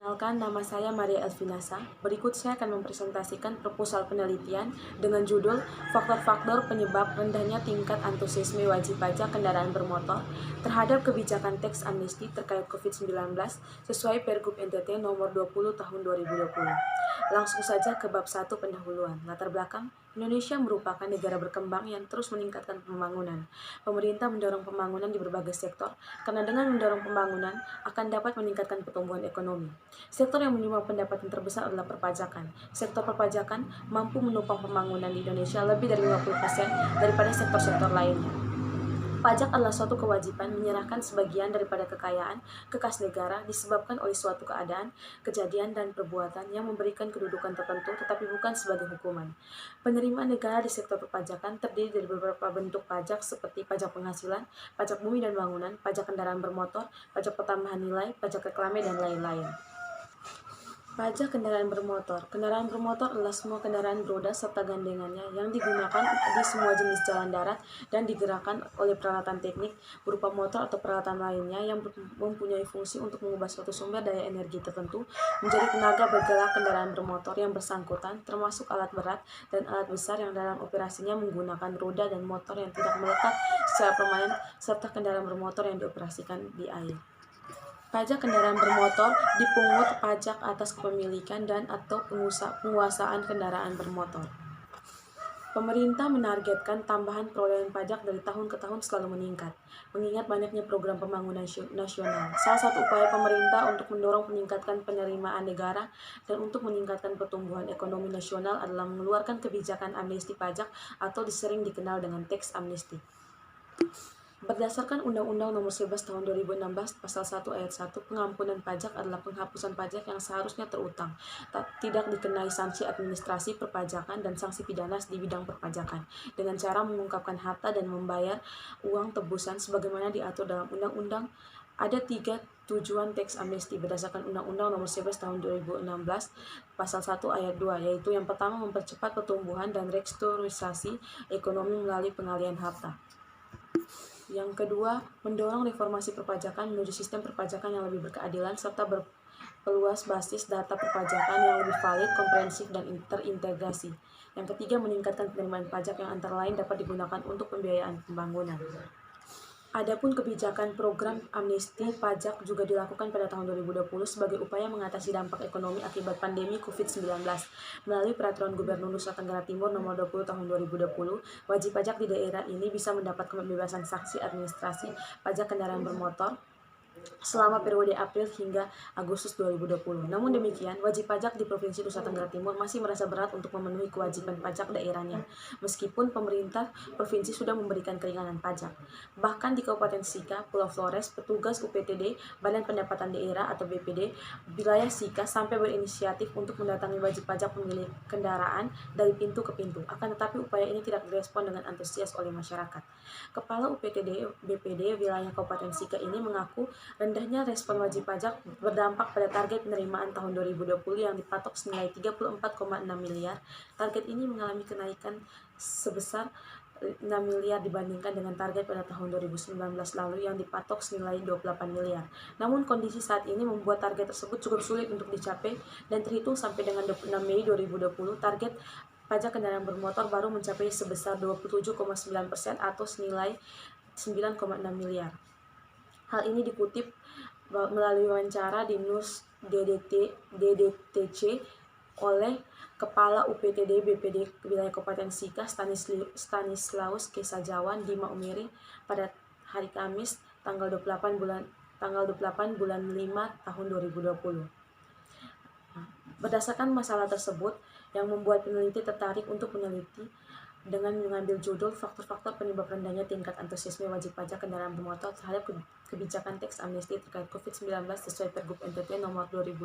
Perkenalkan, nama saya Maria Elvinasa. Berikut saya akan mempresentasikan proposal penelitian dengan judul Faktor-faktor penyebab rendahnya tingkat antusiasme wajib pajak kendaraan bermotor terhadap kebijakan teks amnesti terkait COVID-19 sesuai Pergub NTT nomor 20 tahun 2020. Langsung saja ke bab 1 pendahuluan. Latar belakang, Indonesia merupakan negara berkembang yang terus meningkatkan pembangunan. Pemerintah mendorong pembangunan di berbagai sektor, karena dengan mendorong pembangunan akan dapat meningkatkan pertumbuhan ekonomi. Sektor yang menyumbang pendapatan terbesar adalah perpajakan. Sektor perpajakan mampu menopang pembangunan di Indonesia lebih dari 50% daripada sektor-sektor lainnya. Pajak adalah suatu kewajiban menyerahkan sebagian daripada kekayaan ke kas negara disebabkan oleh suatu keadaan, kejadian, dan perbuatan yang memberikan kedudukan tertentu tetapi bukan sebagai hukuman. Penerimaan negara di sektor perpajakan terdiri dari beberapa bentuk pajak seperti pajak penghasilan, pajak bumi dan bangunan, pajak kendaraan bermotor, pajak pertambahan nilai, pajak reklame, dan lain-lain. Pajak kendaraan bermotor. Kendaraan bermotor adalah semua kendaraan beroda serta gandengannya yang digunakan di semua jenis jalan darat dan digerakkan oleh peralatan teknik berupa motor atau peralatan lainnya yang mempunyai fungsi untuk mengubah suatu sumber daya energi tertentu menjadi tenaga bergerak kendaraan bermotor yang bersangkutan, termasuk alat berat dan alat besar yang dalam operasinya menggunakan roda dan motor yang tidak melekat secara permanen, serta kendaraan bermotor yang dioperasikan di air. Pajak kendaraan bermotor dipungut pajak atas kepemilikan dan atau penguasaan kendaraan bermotor. Pemerintah menargetkan tambahan perolehan pajak dari tahun ke tahun selalu meningkat, mengingat banyaknya program pembangunan nasional. Salah satu upaya pemerintah untuk mendorong meningkatkan penerimaan negara dan untuk meningkatkan pertumbuhan ekonomi nasional adalah mengeluarkan kebijakan amnesti pajak atau disering dikenal dengan teks amnesti. Berdasarkan Undang-Undang Nomor 11 Tahun 2016 Pasal 1 Ayat 1, pengampunan pajak adalah penghapusan pajak yang seharusnya terutang, tidak dikenai sanksi administrasi perpajakan dan sanksi pidana di bidang perpajakan, dengan cara mengungkapkan harta dan membayar uang tebusan sebagaimana diatur dalam Undang-Undang. Ada 3 tujuan teks amnesti berdasarkan Undang-Undang Nomor 11 Tahun 2016 Pasal 1 Ayat 2, yaitu yang pertama mempercepat pertumbuhan dan restrukturisasi ekonomi melalui pengalihan harta. Yang kedua, mendorong reformasi perpajakan menuju sistem perpajakan yang lebih berkeadilan serta berpeluas basis data perpajakan yang lebih valid, komprehensif, dan terintegrasi. Yang ketiga, meningkatkan penerimaan pajak yang antara lain dapat digunakan untuk pembiayaan pembangunan. Adapun kebijakan program amnesti pajak juga dilakukan pada tahun 2020 sebagai upaya mengatasi dampak ekonomi akibat pandemi COVID-19. Melalui Peraturan Gubernur Nusa Tenggara Timur Nomor 20 Tahun 2020, wajib pajak di daerah ini bisa mendapat pembebasan sanksi administrasi pajak kendaraan bermotor selama periode April hingga Agustus 2020. Namun demikian, wajib pajak di Provinsi Nusa Tenggara Timur masih merasa berat untuk memenuhi kewajiban pajak daerahnya, meskipun pemerintah provinsi sudah memberikan keringanan pajak. Bahkan di Kabupaten Sika, Pulau Flores, petugas UPTD, Badan Pendapatan Daerah atau BPD, wilayah Sika sampai berinisiatif untuk mendatangi wajib pajak pemilik kendaraan dari pintu ke pintu. Akan tetapi upaya ini tidak direspon dengan antusias oleh masyarakat. Kepala UPTD BPD wilayah Kabupaten Sika ini mengaku rendahnya respon wajib pajak berdampak pada target penerimaan tahun 2020 yang dipatok senilai 34,6 miliar. Target ini mengalami kenaikan sebesar 6 miliar dibandingkan dengan target pada tahun 2019 lalu yang dipatok senilai 28 miliar. Namun kondisi saat ini membuat target tersebut cukup sulit untuk dicapai dan terhitung sampai dengan 26 Mei 2020 target pajak kendaraan bermotor baru mencapai sebesar 27,9% atau senilai 9,6 miliar. Hal ini dikutip melalui wawancara di News DDTC oleh Kepala UPTD BPD wilayah Kabupaten Sika Stanislaus Kesajawan di Maumere pada hari Kamis tanggal 28 bulan 5 tahun 2020. Berdasarkan masalah tersebut yang membuat peneliti tertarik untuk meneliti dengan mengambil judul Faktor-faktor penyebab rendahnya tingkat antusiasme wajib pajak kendaraan bermotor terhadap kebijakan teks amnesti terkait COVID-19 sesuai Pergub NTT nomor 20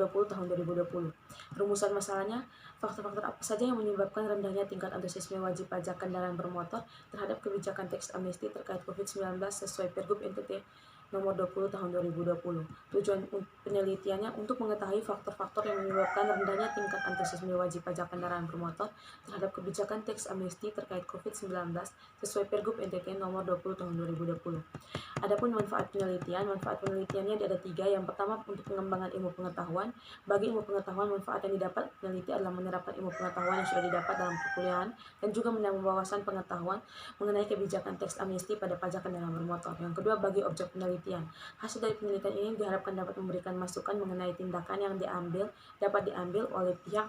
tahun 2020. Rumusan masalahnya, faktor-faktor apa saja yang menyebabkan rendahnya tingkat antusiasme wajib pajak kendaraan bermotor terhadap kebijakan teks amnesti terkait COVID-19 sesuai Pergub NTT Nomor 20 Tahun 2020. Tujuan penelitiannya untuk mengetahui faktor-faktor yang menyebabkan rendahnya tingkat antusiasme wajib pajak kendaraan bermotor terhadap kebijakan teks amnesti terkait COVID-19 sesuai Pergub NTT Nomor 20 Tahun 2020. Adapun manfaat penelitiannya ada 3. Yang pertama, untuk pengembangan ilmu pengetahuan. Bagi ilmu pengetahuan, manfaat yang didapat peneliti adalah menerapkan ilmu pengetahuan yang sudah didapat dalam perkuliahan dan juga menambah wawasan pengetahuan mengenai kebijakan teks amnesti pada pajak kendaraan bermotor. Yang kedua, bagi objek penelitian. Hasil dari penelitian ini diharapkan dapat memberikan masukan mengenai tindakan yang dapat diambil oleh pihak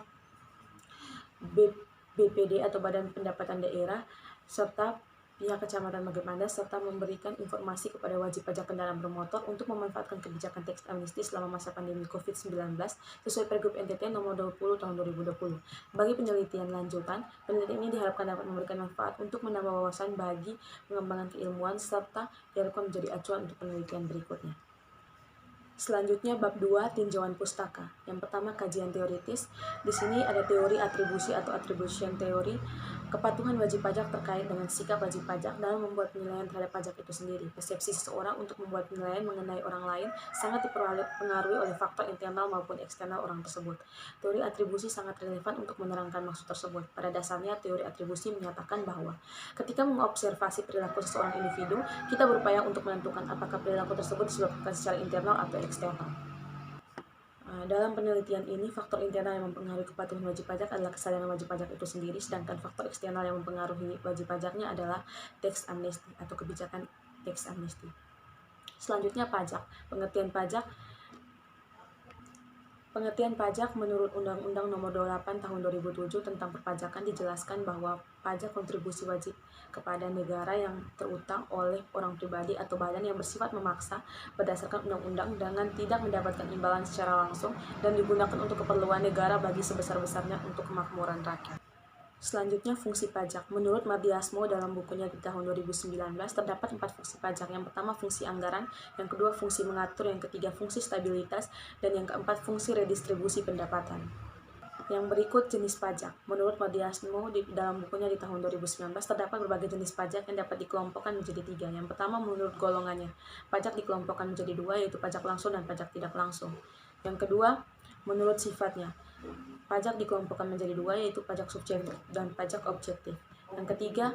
BPD atau Badan Pendapatan Daerah serta pihak Kecamatan Magepanda serta memberikan informasi kepada wajib pajak kendaraan bermotor untuk memanfaatkan kebijakan teks amnesti selama masa pandemi COVID-19 sesuai Pergub NTT Nomor 20 Tahun 2020. Bagi penelitian lanjutan, penelitian ini diharapkan dapat memberikan manfaat untuk menambah wawasan bagi pengembangan keilmuan serta diharapkan menjadi acuan untuk penelitian berikutnya. Selanjutnya bab 2 tinjauan pustaka. Yang pertama, kajian teoritis. Di sini ada teori atribusi atau attribution theory, kepatuhan wajib pajak terkait dengan sikap wajib pajak dalam membuat penilaian terhadap pajak itu sendiri. Persepsi seseorang untuk membuat penilaian mengenai orang lain sangat dipengaruhi oleh faktor internal maupun eksternal orang tersebut. Teori atribusi sangat relevan untuk menerangkan maksud tersebut. Pada dasarnya, teori atribusi menyatakan bahwa ketika mengobservasi perilaku seseorang individu, kita berupaya untuk menentukan apakah perilaku tersebut disebabkan secara internal atau eksternal. Dalam penelitian ini, faktor internal yang mempengaruhi kepatuhan wajib pajak adalah kesadaran wajib pajak itu sendiri, sedangkan faktor eksternal yang mempengaruhi wajib pajaknya adalah teks amnesti atau kebijakan teks amnesti. Selanjutnya pajak. Pengertian pajak menurut Undang-Undang Nomor 28 Tahun 2007 tentang perpajakan dijelaskan bahwa pajak kontribusi wajib kepada negara yang terutang oleh orang pribadi atau badan yang bersifat memaksa berdasarkan undang-undang dengan tidak mendapatkan imbalan secara langsung dan digunakan untuk keperluan negara bagi sebesar-besarnya untuk kemakmuran rakyat. Selanjutnya, fungsi pajak. Menurut Mardiasmo dalam bukunya di tahun 2019, terdapat 4 fungsi pajak. Yang pertama, fungsi anggaran. Yang kedua, fungsi mengatur. Yang ketiga, fungsi stabilitas. Dan yang keempat, fungsi redistribusi pendapatan. Yang berikut jenis pajak. Menurut Mardiasmo dalam bukunya di tahun 2019, terdapat berbagai jenis pajak yang dapat dikelompokkan menjadi 3. Yang pertama, menurut golongannya. Pajak dikelompokkan menjadi 2, yaitu pajak langsung dan pajak tidak langsung. Yang kedua, menurut sifatnya. Pajak dikelompokkan menjadi 2, yaitu pajak subjektif dan pajak objektif. Yang ketiga,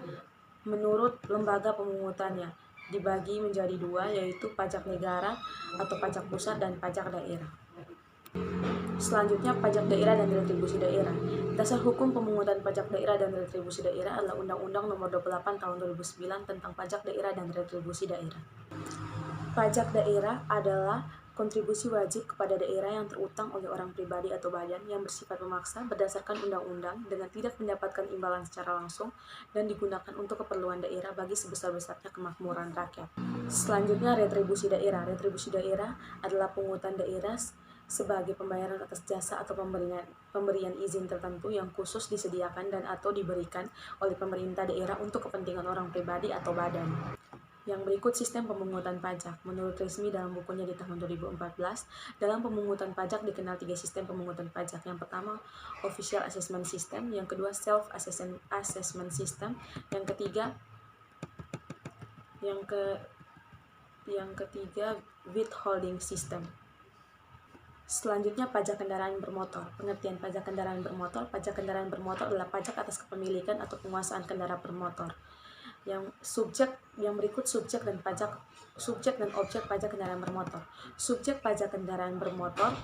menurut lembaga pemungutannya, dibagi menjadi 2, yaitu pajak negara atau pajak pusat dan pajak daerah. Selanjutnya, pajak daerah dan retribusi daerah. Dasar hukum pemungutan pajak daerah dan retribusi daerah adalah Undang-Undang Nomor 28 Tahun 2009 tentang pajak daerah dan retribusi daerah. Pajak daerah adalah kontribusi wajib kepada daerah yang terutang oleh orang pribadi atau badan yang bersifat memaksa berdasarkan undang-undang dengan tidak mendapatkan imbalan secara langsung dan digunakan untuk keperluan daerah bagi sebesar-besarnya kemakmuran rakyat. Selanjutnya, retribusi daerah. Retribusi daerah adalah pungutan daerah sebagai pembayaran atas jasa atau pemberian izin tertentu yang khusus disediakan dan atau diberikan oleh pemerintah daerah untuk kepentingan orang pribadi atau badan. Yang berikut sistem pemungutan pajak. Menurut Resmi dalam bukunya di tahun 2014, dalam pemungutan pajak dikenal 3 sistem pemungutan pajak. Yang pertama, Official Assessment System. Yang kedua, Self Assessment System. Yang ketiga, Withholding System. Selanjutnya, pajak kendaraan bermotor. Pengertian pajak kendaraan bermotor. Pajak kendaraan bermotor adalah pajak atas kepemilikan atau penguasaan kendaraan bermotor. Yang berikut subjek dan objek pajak kendaraan bermotor. Subjek pajak kendaraan bermotor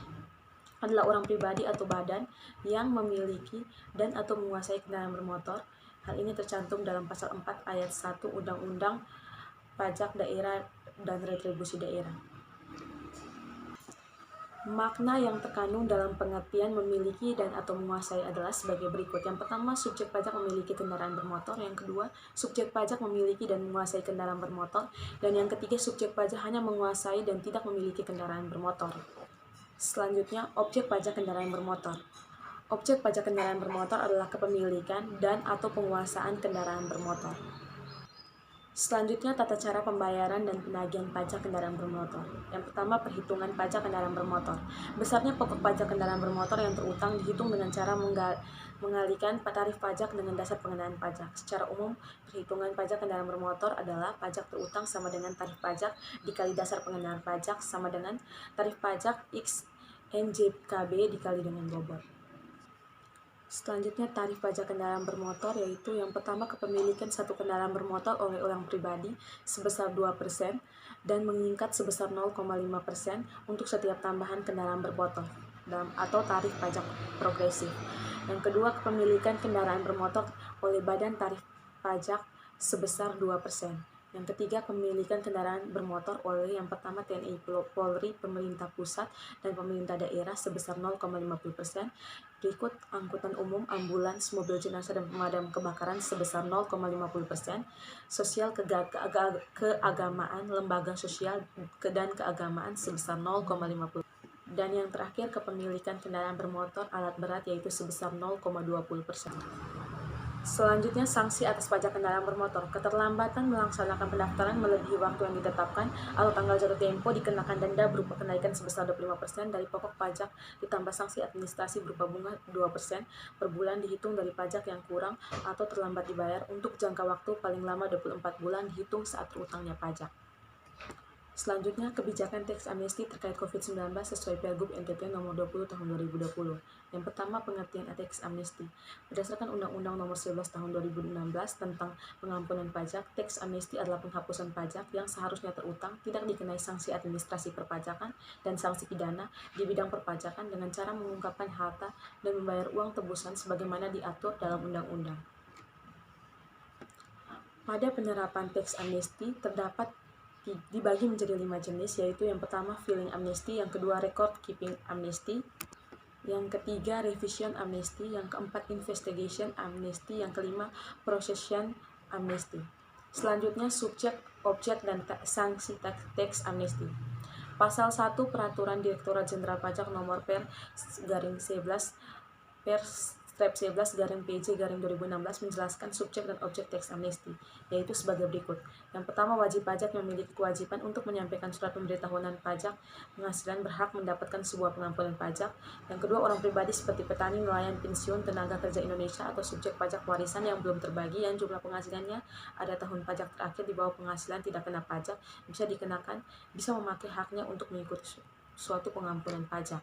adalah orang pribadi atau badan yang memiliki dan atau menguasai kendaraan bermotor. Hal ini tercantum dalam pasal 4 ayat 1 Undang-Undang Pajak Daerah dan Retribusi Daerah. Makna yang terkandung dalam pengertian memiliki dan atau menguasai adalah sebagai berikut. Yang pertama, subjek pajak memiliki kendaraan bermotor. Yang kedua, subjek pajak memiliki dan menguasai kendaraan bermotor. Dan yang ketiga, subjek pajak hanya menguasai dan tidak memiliki kendaraan bermotor. Selanjutnya, objek pajak kendaraan bermotor. Objek pajak kendaraan bermotor adalah kepemilikan dan atau penguasaan kendaraan bermotor. Selanjutnya, tata cara pembayaran dan penagihan pajak kendaraan bermotor. Yang pertama, perhitungan pajak kendaraan bermotor. Besarnya pokok pajak kendaraan bermotor yang terutang dihitung dengan cara mengalihkan tarif pajak dengan dasar pengenaan pajak. Secara umum, perhitungan pajak kendaraan bermotor adalah pajak terutang sama dengan tarif pajak dikali dasar pengenaan pajak sama dengan tarif pajak X NJKB dikali dengan bobot. Selanjutnya, tarif pajak kendaraan bermotor, yaitu yang pertama kepemilikan satu kendaraan bermotor oleh orang pribadi sebesar 2% dan meningkat sebesar 0,5% untuk setiap tambahan kendaraan bermotor atau tarif pajak progresif. Yang kedua, kepemilikan kendaraan bermotor oleh badan tarif pajak sebesar 2%. Yang ketiga, kepemilikan kendaraan bermotor oleh yang pertama TNI Polri, pemerintah pusat, dan pemerintah daerah sebesar 0,50%. Berikut angkutan umum, ambulans, mobil jenazah, dan pemadam kebakaran sebesar 0,50%. Sosial keagamaan, lembaga sosial dan keagamaan sebesar 0,50%. Dan yang terakhir, kepemilikan kendaraan bermotor alat berat yaitu sebesar 0,20%. Selanjutnya, sanksi atas pajak kendaraan bermotor. Keterlambatan melaksanakan pendaftaran melebihi waktu yang ditetapkan atau tanggal jatuh tempo dikenakan denda berupa kenaikan sebesar 25% dari pokok pajak ditambah sanksi administrasi berupa bunga 2% per bulan dihitung dari pajak yang kurang atau terlambat dibayar untuk jangka waktu paling lama 24 bulan dihitung saat terutangnya pajak. Selanjutnya, kebijakan teks amnesti terkait COVID-19 sesuai Pergub NTT Nomor 20 Tahun 2020. Yang pertama, pengertian teks amnesti. Berdasarkan Undang-Undang Nomor 11 Tahun 2016 tentang pengampunan pajak, teks amnesti adalah penghapusan pajak yang seharusnya terutang, tidak dikenai sanksi administrasi perpajakan dan sanksi pidana di bidang perpajakan dengan cara mengungkapkan harta dan membayar uang tebusan sebagaimana diatur dalam undang-undang. Pada penerapan teks amnesti terdapat dibagi menjadi 5 jenis, yaitu yang pertama filing amnesti, yang kedua record keeping amnesti, yang ketiga revision amnesti, yang keempat investigation amnesti, yang kelima procession amnesti. Selanjutnya subjek, objek, dan sanksi teks amnesti. Pasal 1 Peraturan Direktorat Jenderal Pajak Nomor Per/11/PJ/2016 menjelaskan subjek dan objek teks amnesti, yaitu sebagai berikut. Yang pertama, wajib pajak yang memiliki kewajiban untuk menyampaikan surat pemberitahuan pajak penghasilan berhak mendapatkan sebuah pengampunan pajak. Yang kedua, orang pribadi seperti petani, nelayan, pensiun, tenaga kerja Indonesia, atau subjek pajak warisan yang belum terbagi yang jumlah penghasilannya ada tahun pajak terakhir di bawah penghasilan tidak kena pajak bisa memakai haknya untuk mengikuti suatu pengampunan pajak.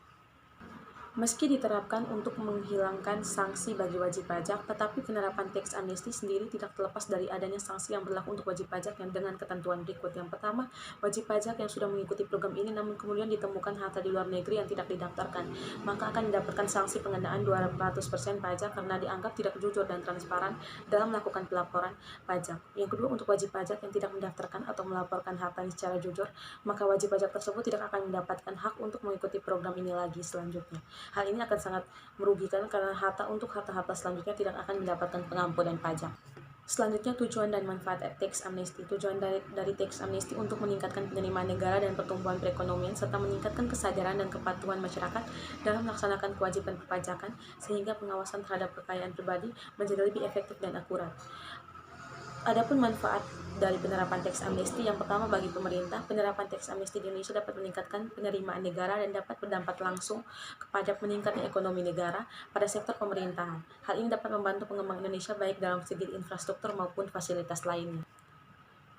Meski diterapkan untuk menghilangkan sanksi bagi wajib pajak, tetapi penerapan teks amnesti sendiri tidak terlepas dari adanya sanksi yang berlaku untuk wajib pajak yang dengan ketentuan berikut. Yang pertama, wajib pajak yang sudah mengikuti program ini namun kemudian ditemukan harta di luar negeri yang tidak didaftarkan, maka akan mendapatkan sanksi pengenaan 200% pajak karena dianggap tidak jujur dan transparan dalam melakukan pelaporan pajak. Yang kedua, untuk wajib pajak yang tidak mendaftarkan atau melaporkan hartanya secara jujur, maka wajib pajak tersebut tidak akan mendapatkan hak untuk mengikuti program ini lagi selanjutnya. Hal ini akan sangat merugikan karena harta-harta selanjutnya tidak akan mendapatkan pengampunan pajak. Selanjutnya, tujuan dan manfaat teks amnesti. Tujuan dari teks amnesti untuk meningkatkan penerimaan negara dan pertumbuhan perekonomian serta meningkatkan kesadaran dan kepatuhan masyarakat dalam melaksanakan kewajiban perpajakan sehingga pengawasan terhadap kekayaan pribadi menjadi lebih efektif dan akurat. Adapun manfaat dari penerapan teks amnesti, yang pertama bagi pemerintah, penerapan teks amnesti di Indonesia dapat meningkatkan penerimaan negara dan dapat berdampak langsung kepada meningkatnya ekonomi negara pada sektor pemerintahan. Hal ini dapat membantu pengembangan Indonesia baik dalam segi infrastruktur maupun fasilitas lainnya.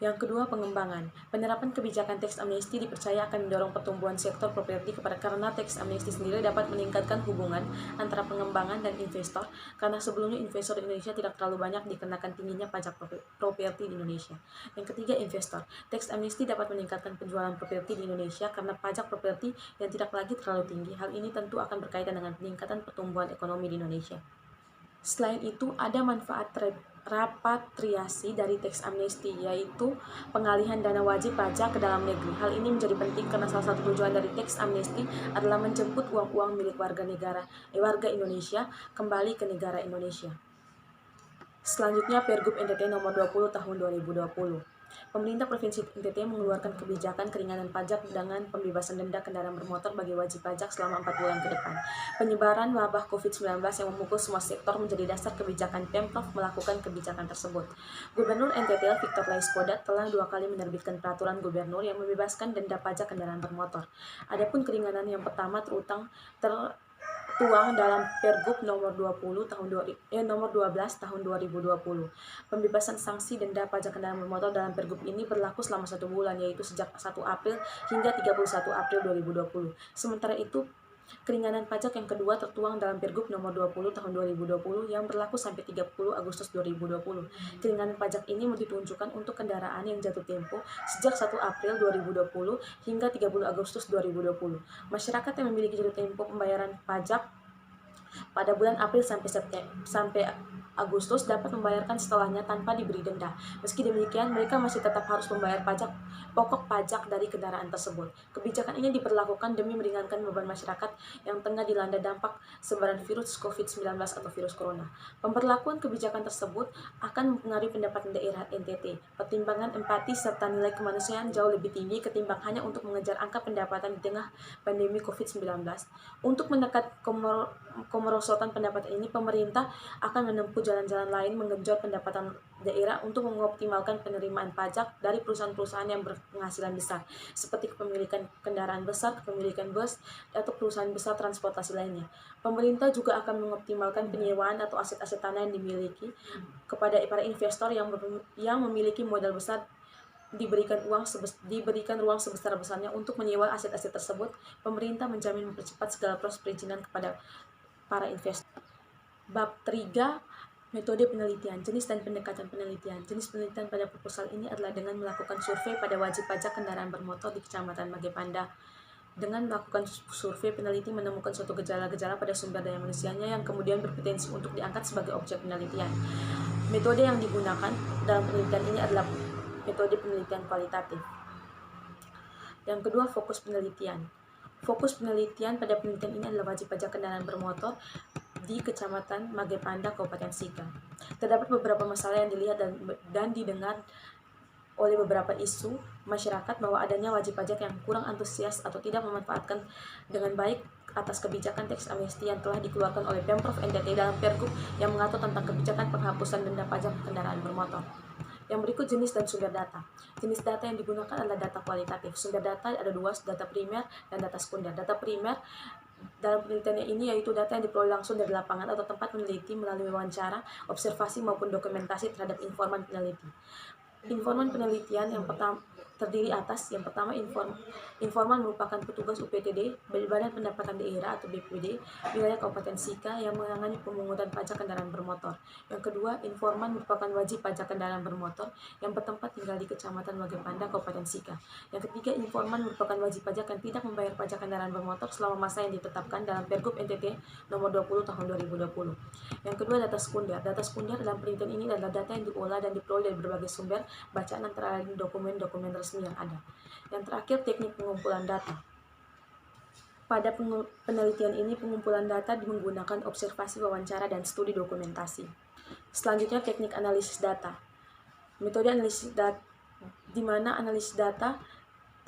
Yang kedua, pengembangan. Penerapan kebijakan teks amnesti dipercaya akan mendorong pertumbuhan sektor properti karena teks amnesti sendiri dapat meningkatkan hubungan antara pengembangan dan investor karena sebelumnya investor di Indonesia tidak terlalu banyak dikenakan tingginya pajak properti di Indonesia. Yang ketiga, investor. Teks amnesti dapat meningkatkan penjualan properti di Indonesia karena pajak properti yang tidak lagi terlalu tinggi. Hal ini tentu akan berkaitan dengan peningkatan pertumbuhan ekonomi di Indonesia. Selain itu, ada manfaat repatriasi dari teks amnesti, yaitu pengalihan dana wajib pajak ke dalam negeri. Hal ini menjadi penting karena salah satu tujuan dari teks amnesti adalah menjemput uang-uang milik warga Indonesia kembali ke negara Indonesia. Selanjutnya, Pergub NTT Nomor 20 Tahun 2020. Pemerintah Provinsi NTT mengeluarkan kebijakan keringanan pajak dengan pembebasan denda kendaraan bermotor bagi wajib pajak selama 4 bulan ke depan. Penyebaran wabah COVID-19 yang memukul semua sektor menjadi dasar kebijakan Pemprov melakukan kebijakan tersebut. Gubernur NTT Victor Laiskodat telah 2 kali menerbitkan peraturan gubernur yang membebaskan denda pajak kendaraan bermotor. Adapun keringanan yang pertama tertuang dalam Pergub nomor 12 tahun 2020. Pembebasan sanksi denda pajak kendaraan bermotor dalam Pergub ini berlaku selama 1 bulan, yaitu sejak 1 April hingga 31 April 2020. Sementara itu, keringanan pajak yang kedua tertuang dalam Pergub nomor 20 tahun 2020 yang berlaku sampai 30 Agustus 2020. Keringanan pajak ini ditunjukkan untuk kendaraan yang jatuh tempo sejak 1 April 2020 hingga 30 Agustus 2020. Masyarakat yang memiliki jatuh tempo pembayaran pajak pada bulan April sampai Agustus dapat membayarkan setelahnya tanpa diberi denda. Meski demikian, mereka masih tetap harus membayar pokok pajak dari kendaraan tersebut. Kebijakan ini diberlakukan demi meringankan beban masyarakat yang tengah dilanda dampak sebaran virus COVID-19 atau virus corona. Pemberlakuan kebijakan tersebut akan mempengaruhi pendapatan daerah NTT. Pertimbangan empati serta nilai kemanusiaan jauh lebih tinggi ketimbang hanya untuk mengejar angka pendapatan di tengah pandemi COVID-19. Untuk menekan kemerosotan pendapatan ini, pemerintah akan menempuh jalan-jalan lain menggenjot pendapatan daerah untuk mengoptimalkan penerimaan pajak dari perusahaan-perusahaan yang berpenghasilan besar, seperti kepemilikan kendaraan besar, kepemilikan bus, atau perusahaan besar transportasi lainnya. Pemerintah juga akan mengoptimalkan penyewaan atau aset-aset tanah yang dimiliki kepada para investor yang memiliki modal besar, diberikan ruang sebesar-besarnya untuk menyewa aset-aset tersebut. Pemerintah menjamin mempercepat segala proses perizinan kepada para investor. Bab 3. Metode penelitian, jenis dan pendekatan penelitian. Jenis penelitian pada proposal ini adalah dengan melakukan survei pada wajib pajak kendaraan bermotor di Kecamatan Magepanda. Dengan melakukan survei, peneliti menemukan suatu gejala-gejala pada sumber daya manusianya yang kemudian berpotensi untuk diangkat sebagai objek penelitian. Metode yang digunakan dalam penelitian ini adalah metode penelitian kualitatif. Yang kedua, fokus penelitian. Fokus penelitian pada penelitian ini adalah wajib pajak kendaraan bermotor di Kecamatan Magepanda, Kabupaten Sika. Terdapat beberapa masalah yang dilihat dan didengar oleh beberapa isu masyarakat bahwa adanya wajib pajak yang kurang antusias atau tidak memanfaatkan dengan baik atas kebijakan teks amnesti yang telah dikeluarkan oleh Pemprov NTT dalam Pergub yang mengatur tentang kebijakan penghapusan denda pajak kendaraan bermotor. Yang berikut jenis dan sumber data. Jenis data yang digunakan adalah data kualitatif. Sumber data ada 2, data primer dan data sekunder. Data primer dalam penelitiannya ini yaitu data yang diperoleh langsung dari lapangan atau tempat meneliti melalui wawancara, observasi maupun dokumentasi terhadap informan peneliti. Informan penelitian yang pertama terdiri atas yang pertama informan merupakan petugas UPTD Badan Pendapatan Daerah atau BPD wilayah Kabupaten Sika yang menangani pemungutan pajak kendaraan bermotor. Yang kedua, informan merupakan wajib pajak kendaraan bermotor yang bertempat tinggal di Kecamatan Magepanda, Kabupaten Sika. Yang ketiga, informan merupakan wajib pajak yang tidak membayar pajak kendaraan bermotor selama masa yang ditetapkan dalam Pergub NTT nomor 20 tahun 2020. Yang kedua, data sekunder. Data sekunder dalam penelitian ini adalah data yang diolah dan diperoleh dari berbagai sumber, bacaan antara lain dokumen-dokumen resmi yang ada. Yang terakhir, teknik pengumpulan data. Pada penelitian ini, pengumpulan data menggunakan observasi, wawancara, dan studi dokumentasi. Selanjutnya, teknik analisis data. Metode analisis data, di mana analisis data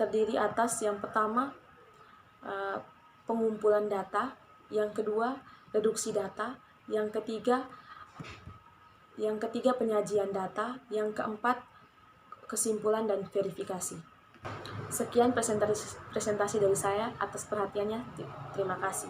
terdiri atas yang pertama, pengumpulan data, yang kedua, reduksi data, yang ketiga penyajian data, yang keempat, kesimpulan dan verifikasi. Sekian presentasi dari saya. Atas perhatiannya, terima kasih.